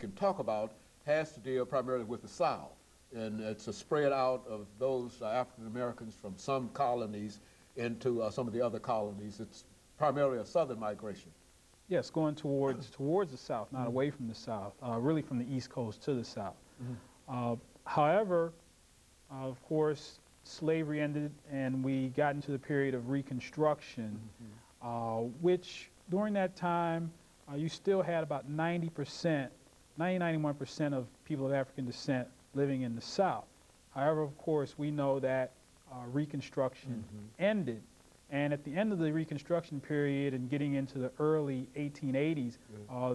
can talk about has to deal primarily with the South. And it's a spread out of those African Americans from some colonies into some of the other colonies. It's primarily a southern migration. Yes, going towards the South, not away from the South, really from the East Coast to the South. However, of course, slavery ended and we got into the period of Reconstruction, which during that time, you still had about 91% of people of African descent living in the South. However, of course, we know that Reconstruction ended. And at the end of the Reconstruction period and getting into the early 1880s,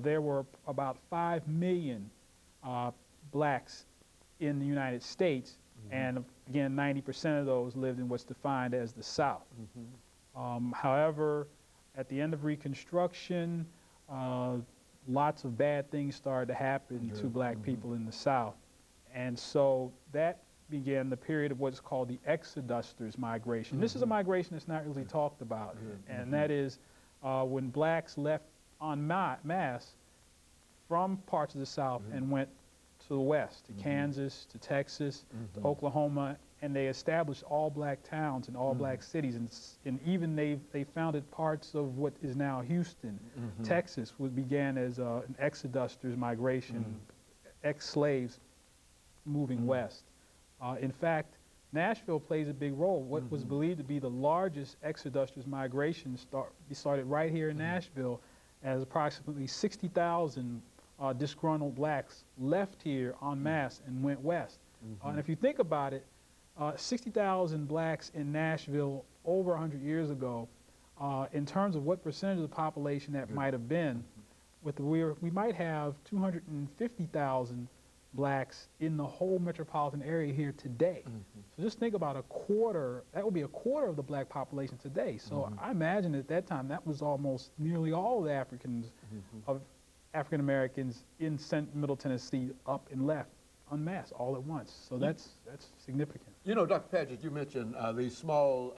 there were about 5 million blacks in the United States. And again, 90% of those lived in what's defined as the South. However, at the end of Reconstruction, lots of bad things started to happen to black people in the South. And so that began the period of what's called the Exodusters migration. This is a migration that's not really talked about, and that is when blacks left en masse from parts of the South and went to the West, to Kansas, to Texas, to Oklahoma, and they established all black towns and all black cities, and even they founded parts of what is now Houston. Texas began as an Exodusters migration, ex-slaves moving west. In fact, Nashville plays a big role. What was believed to be the largest Exodusters migration started right here in Nashville, as approximately 60,000 disgruntled blacks left here en masse and went west. And if you think about it, 60,000 blacks in Nashville over 100 years ago, in terms of what percentage of the population that might have been, we might have 250,000 blacks in the whole metropolitan area here today. So just think about a quarter, that would be a quarter of the black population today. So I imagine at that time that was almost nearly all the African Americans in Middle Tennessee up and left en masse all at once. So that's significant. You know, Dr. Padgett, you mentioned these small